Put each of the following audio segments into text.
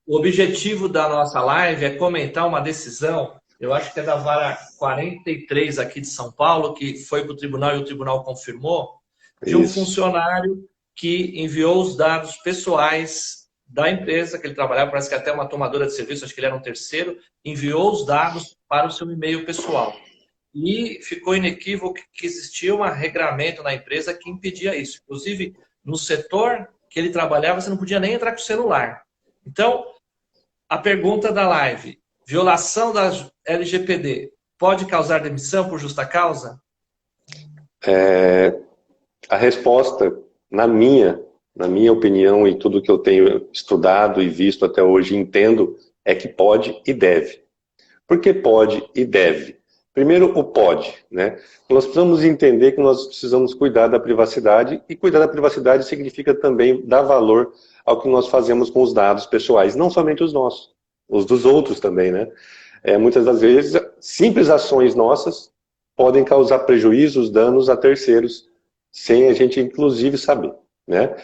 O objetivo da nossa live é comentar uma decisão, eu acho que é da vara 43 aqui de São Paulo, que foi para o tribunal e o tribunal confirmou, de um Isso. funcionário que enviou os dados pessoais da empresa que ele trabalhava, parece que até uma tomadora de serviço, acho que ele era um terceiro, enviou os dados para o seu e-mail pessoal. E ficou inequívoco que existia um regramento na empresa que impedia isso. Inclusive, no setor que ele trabalhava, você não podia nem entrar com o celular. Então, a pergunta da live: violação da LGPD pode causar demissão por justa causa? A resposta, na minha opinião e tudo que eu tenho estudado e visto até hoje, entendo, é que pode e deve. Por que pode e deve? Primeiro, o pode, né? Nós precisamos entender que nós precisamos cuidar da privacidade, e cuidar da privacidade significa também dar valor ao que nós fazemos com os dados pessoais, não somente os nossos, os dos outros também, né? Muitas das vezes, simples ações nossas podem causar prejuízos, danos a terceiros, sem a gente, inclusive, saber, né?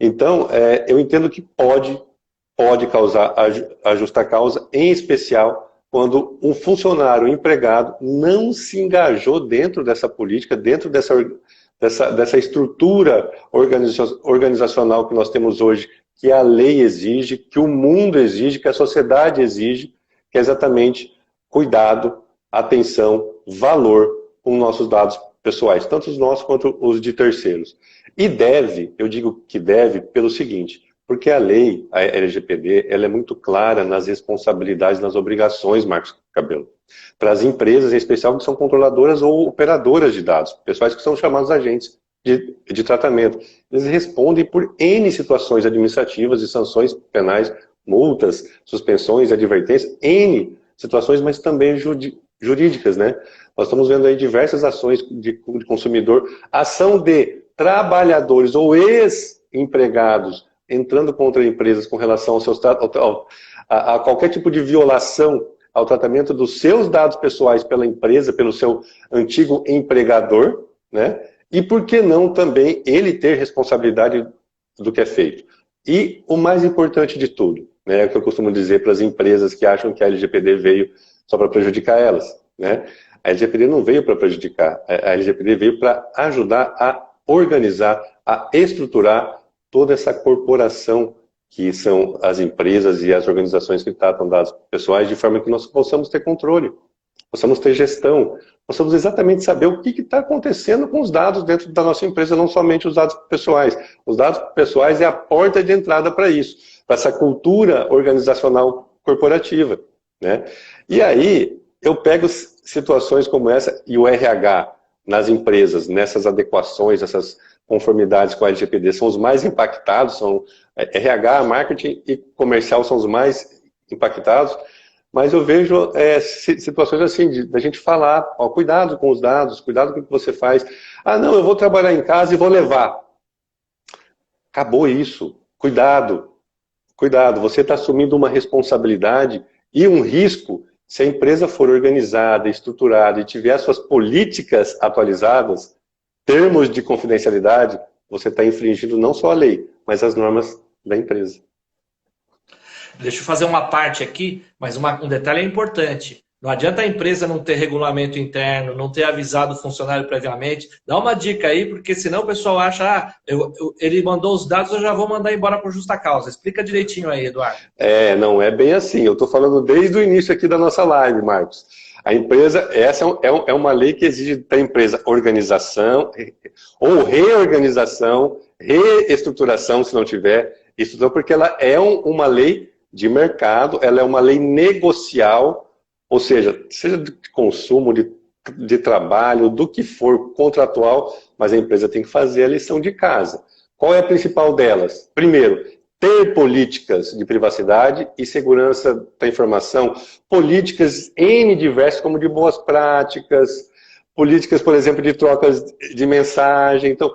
Então, eu entendo que pode causar a justa causa, em especial quando um funcionário, um empregado, não se engajou dentro dessa política, dentro dessa estrutura organizacional que nós temos hoje, que a lei exige, que o mundo exige, que a sociedade exige, que é exatamente cuidado, atenção, valor com nossos dados pessoais, tanto os nossos quanto os de terceiros. E deve, eu digo que deve pelo seguinte: porque a lei, a LGPD, ela é muito clara nas responsabilidades, nas obrigações, Marcos Cabelo, para as empresas, em especial, que são controladoras ou operadoras de dados, pessoais que são chamados agentes de tratamento. Eles respondem por N situações administrativas e sanções penais, multas, suspensões, advertências, N situações, mas também jurídicas, né? Nós estamos vendo aí diversas ações de consumidor, ação de trabalhadores ou ex-empregados entrando contra empresas com relação aos seus, a qualquer tipo de violação ao tratamento dos seus dados pessoais pela empresa, pelo seu antigo empregador, né? E por que não também ele ter responsabilidade do que é feito? E o mais importante de tudo, né, é o que eu costumo dizer para as empresas que acham que a LGPD veio só para prejudicar elas, né? A LGPD não veio para prejudicar, a LGPD veio para ajudar a organizar, a estruturar toda essa corporação que são as empresas e as organizações que tratam dados pessoais, de forma que nós possamos ter controle, possamos ter gestão, possamos exatamente saber o que está acontecendo com os dados dentro da nossa empresa, não somente os dados pessoais. Os dados pessoais é a porta de entrada para isso, para essa cultura organizacional corporativa, né? E aí, eu pego situações como essa e o RH nas empresas, nessas adequações, essas conformidades com a LGPD, são os mais impactados, são RH, marketing e comercial são os mais impactados, mas eu vejo situações assim, da gente falar, ó, cuidado com os dados, cuidado com o que você faz. Ah, não, eu vou trabalhar em casa e vou levar. Acabou isso. Cuidado, cuidado, você está assumindo uma responsabilidade e um risco. Se a empresa for organizada, estruturada e tiver suas políticas atualizadas, termos de confidencialidade, você está infringindo não só a lei, mas as normas da empresa. Deixa eu fazer uma parte aqui, mas um detalhe é importante. Não adianta a empresa não ter regulamento interno, não ter avisado o funcionário previamente. Dá uma dica aí, porque senão o pessoal acha, ele mandou os dados, eu já vou mandar embora por justa causa. Explica direitinho aí, Eduardo. Não é bem assim. Eu estou falando desde o início aqui da nossa live, Marcos. A empresa, essa é uma lei que exige da empresa organização, ou reorganização, reestruturação, se não tiver, estruturação, porque ela é uma lei de mercado, ela é uma lei negocial, ou seja de consumo, de trabalho, do que for contratual, mas a empresa tem que fazer a lição de casa. Qual é a principal delas? Primeiro, ter políticas de privacidade e segurança da informação, políticas N diversas, como de boas práticas, políticas, por exemplo, de trocas de mensagem. Então,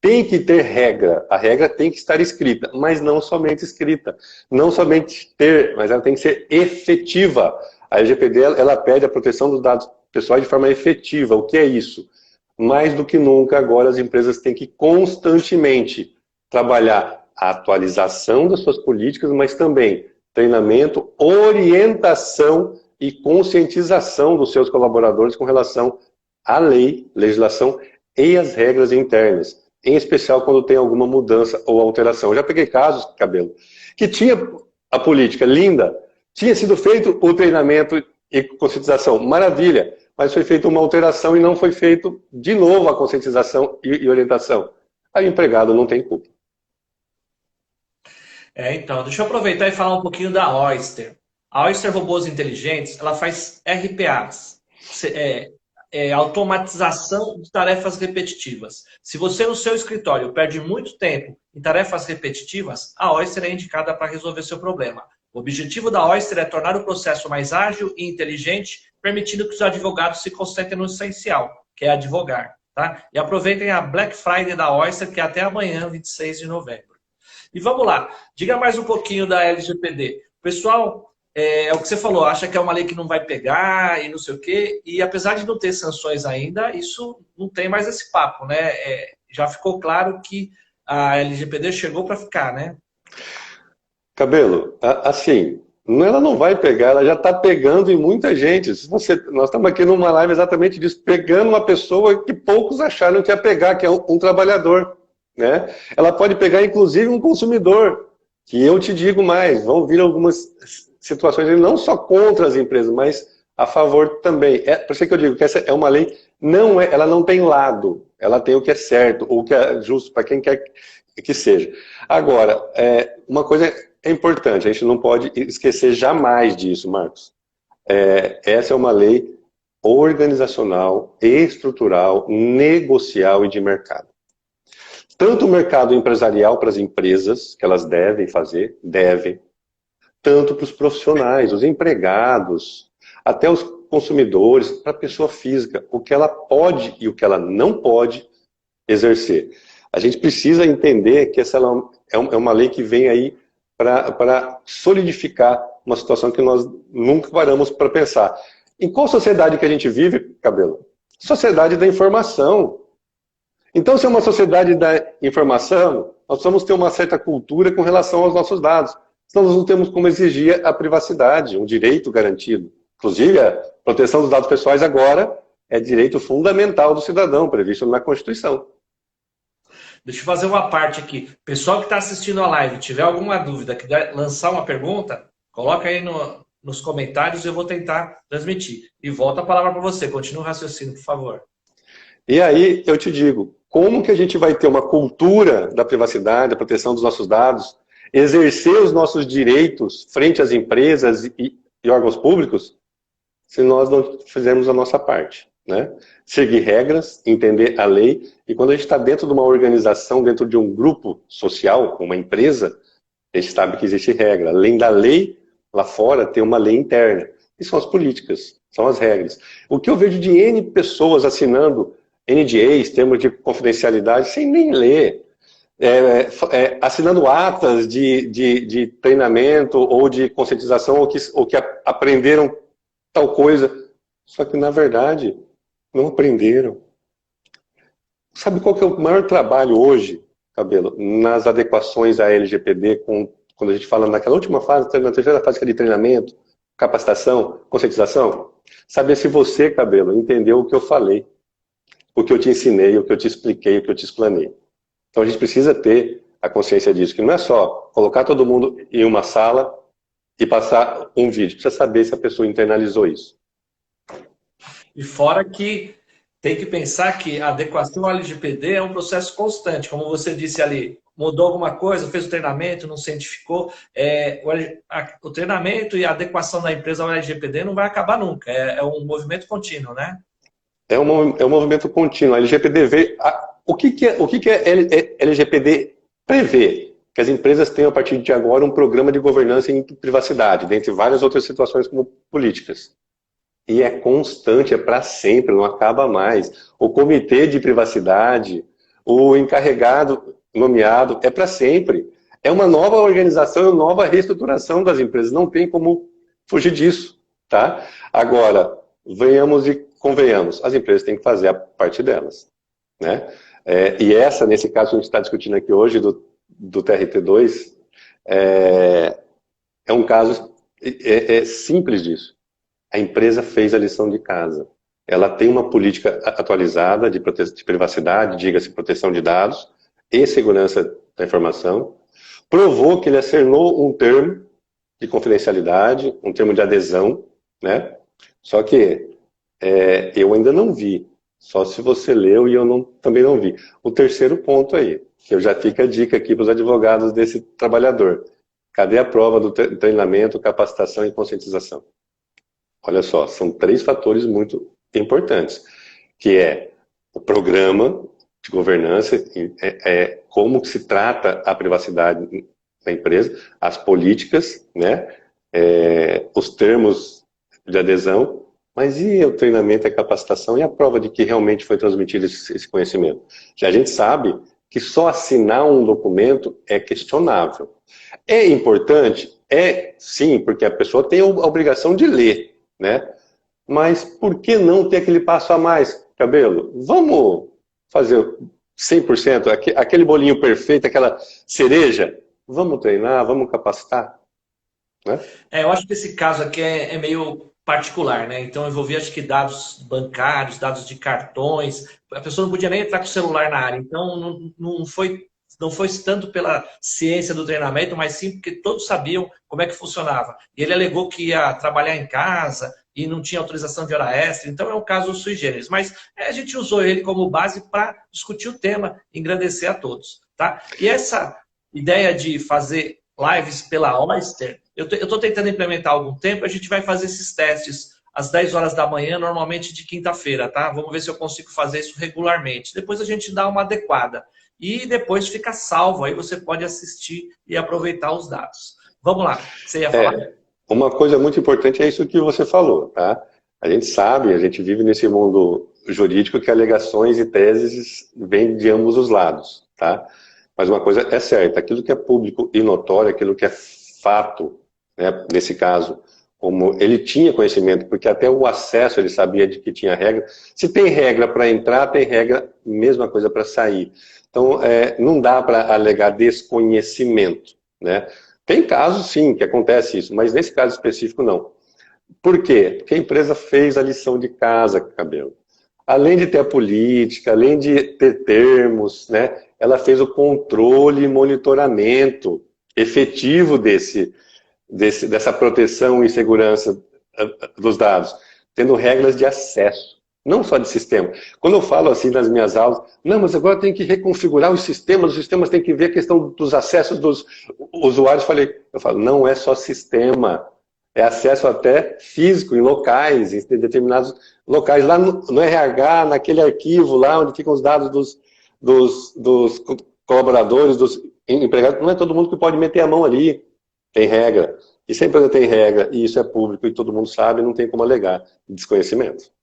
tem que ter regra, a regra tem que estar escrita, mas não somente escrita, não somente ter, mas ela tem que ser efetiva. A LGPD, ela pede a proteção dos dados pessoais de forma efetiva. O que é isso? Mais do que nunca, agora as empresas têm que constantemente trabalhar a atualização das suas políticas, mas também treinamento, orientação e conscientização dos seus colaboradores com relação à lei, legislação e as regras internas, em especial quando tem alguma mudança ou alteração. Eu já peguei casos, Cabelo, que tinha a política linda, tinha sido feito o treinamento e conscientização, maravilha, mas foi feita uma alteração e não foi feito de novo a conscientização e orientação. Aí o empregado não tem culpa. Então, deixa eu aproveitar e falar um pouquinho da Oyster. A Oyster Robôs Inteligentes, ela faz RPAs, automatização de tarefas repetitivas. Se você no seu escritório perde muito tempo em tarefas repetitivas, a Oyster é indicada para resolver seu problema. O objetivo da Oyster é tornar o processo mais ágil e inteligente, permitindo que os advogados se concentrem no essencial, que é advogar. Tá? E aproveitem a Black Friday da Oyster, que é até amanhã, 26 de novembro. E vamos lá, diga mais um pouquinho da LGPD. O pessoal, é o que você falou, acha que é uma lei que não vai pegar e não sei o quê, e apesar de não ter sanções ainda, isso não tem mais esse papo, né? Já ficou claro que a LGPD chegou para ficar, né? Cabelo, assim, ela não vai pegar, ela já está pegando em muita gente. Nós estamos aqui numa live exatamente disso, pegando uma pessoa que poucos acharam que ia pegar, que é um trabalhador. Né? Ela pode pegar, inclusive, um consumidor, que eu te digo mais, vão vir algumas situações, não só contra as empresas, mas a favor também. Por isso que eu digo que essa é uma lei, ela não tem lado, ela tem o que é certo, ou o que é justo para quem quer que seja. Agora, uma coisa é importante, a gente não pode esquecer jamais disso, Marcos. Essa é uma lei organizacional, estrutural, negocial e de mercado. Tanto o mercado empresarial para as empresas, que elas devem fazer, tanto para os profissionais, os empregados, até os consumidores, para a pessoa física, o que ela pode e o que ela não pode exercer. A gente precisa entender que essa é uma lei que vem aí para solidificar uma situação que nós nunca paramos para pensar. Em qual sociedade que a gente vive, Cabelo? Sociedade da informação. Então, se é uma sociedade da informação, nós precisamos ter uma certa cultura com relação aos nossos dados. Senão nós não temos como exigir a privacidade, um direito garantido. Inclusive, a proteção dos dados pessoais agora é direito fundamental do cidadão, previsto na Constituição. Deixa eu fazer uma parte aqui. Pessoal que está assistindo a live, tiver alguma dúvida, quiser lançar uma pergunta, coloca aí nos comentários e eu vou tentar transmitir. E volta a palavra para você. Continua o raciocínio, por favor. E aí, eu te digo, como que a gente vai ter uma cultura da privacidade, da proteção dos nossos dados, exercer os nossos direitos frente às empresas e órgãos públicos, se nós não fizermos a nossa parte, né? Seguir regras, entender a lei, e quando a gente está dentro de uma organização, dentro de um grupo social, uma empresa, a gente sabe que existe regra. Além da lei, lá fora tem uma lei interna, e são as políticas, são as regras. O que eu vejo de N pessoas assinando NDAs, termos de confidencialidade, sem nem ler, assinando atas de treinamento ou de conscientização ou que aprenderam tal coisa, só que na verdade não aprenderam. Sabe qual que é o maior trabalho hoje, Cabelo, nas adequações à LGPD, quando a gente fala naquela última fase, na terceira fase que é de treinamento, capacitação, conscientização? Saber se você, Cabelo, entendeu o que eu falei, o que eu te ensinei, o que eu te expliquei, o que eu te explanei. Então a gente precisa ter a consciência disso, que não é só colocar todo mundo em uma sala e passar um vídeo, precisa saber se a pessoa internalizou isso. E fora que tem que pensar que a adequação ao LGPD é um processo constante, como você disse ali, mudou alguma coisa, fez o treinamento, não cientificou, o treinamento e a adequação da empresa ao LGPD não vai acabar nunca, é um movimento contínuo, né? É um movimento contínuo. A LGPD veio... O que LGPD prevê? Que as empresas tenham, a partir de agora, um programa de governança em privacidade, dentre várias outras situações como políticas. E é constante, é para sempre, não acaba mais. O comitê de privacidade, o encarregado nomeado, é para sempre. É uma nova organização, uma nova reestruturação das empresas. Não tem como fugir disso, tá? Agora, venhamos e convenhamos, as empresas têm que fazer a parte delas, né? E essa, nesse caso que a gente está discutindo aqui hoje, do TRT2, é um caso simples disso. A empresa fez a lição de casa. Ela tem uma política atualizada de privacidade, diga-se proteção de dados e segurança da informação. Provou que ele acernou um termo de confidencialidade, um termo de adesão, né? Só que eu ainda não vi. Só se você leu e eu também não vi. O terceiro ponto aí, que eu já fica a dica aqui para os advogados desse trabalhador. Cadê a prova do treinamento, capacitação e conscientização? Olha só, são 3 fatores muito importantes, que é o programa de governança, como que se trata a privacidade da empresa, as políticas, né, os termos de adesão, mas e o treinamento e a capacitação e a prova de que realmente foi transmitido esse conhecimento? Já a gente sabe que só assinar um documento é questionável. É importante? Sim, porque a pessoa tem a obrigação de ler, né? Mas por que não ter aquele passo a mais, Cabelo? Vamos fazer 100%, aquele bolinho perfeito, aquela cereja? Vamos treinar, vamos capacitar? Né? Eu acho que esse caso aqui é meio particular, né? Então envolvia, acho que, dados bancários, dados de cartões. A pessoa não podia nem entrar com o celular na área. Então não foi tanto pela ciência do treinamento, mas sim porque todos sabiam como é que funcionava. E ele alegou que ia trabalhar em casa e não tinha autorização de hora extra. Então é um caso sui generis. Mas a gente usou ele como base para discutir o tema, engrandecer a todos. Tá? E essa ideia de fazer lives pela Oyster, eu estou tentando implementar há algum tempo. A gente vai fazer esses testes às 10 horas da manhã, normalmente de quinta-feira, tá? Vamos ver se eu consigo fazer isso regularmente. Depois a gente dá uma adequada. E depois fica salvo, aí você pode assistir e aproveitar os dados. Vamos lá, você ia falar? Uma coisa muito importante é isso que você falou, tá? A gente sabe, a gente vive nesse mundo jurídico que alegações e teses vêm de ambos os lados, tá? Mas uma coisa é certa, aquilo que é público e notório, aquilo que é fato, né, nesse caso, como ele tinha conhecimento, porque até o acesso ele sabia de que tinha regra. Se tem regra para entrar, tem regra, mesma coisa para sair. Então, não dá para alegar desconhecimento, né? Tem casos, sim, que acontece isso, mas nesse caso específico, não. Por quê? Porque a empresa fez a lição de casa, Cabelo. Além de ter a política, além de ter termos, né, ela fez o controle e monitoramento efetivo dessa proteção e segurança dos dados, tendo regras de acesso, não só de sistema. Quando eu falo assim nas minhas aulas, não, mas agora tem que reconfigurar os sistemas têm que ver a questão dos acessos dos usuários. Eu falo, não é só sistema, é acesso até físico, em locais, em determinados locais, lá no RH, naquele arquivo lá onde ficam os dados dos colaboradores, dos empregados. Não é todo mundo que pode meter a mão ali, tem regra. E se a empresa tem regra, e isso é público, e todo mundo sabe, não tem como alegar desconhecimento.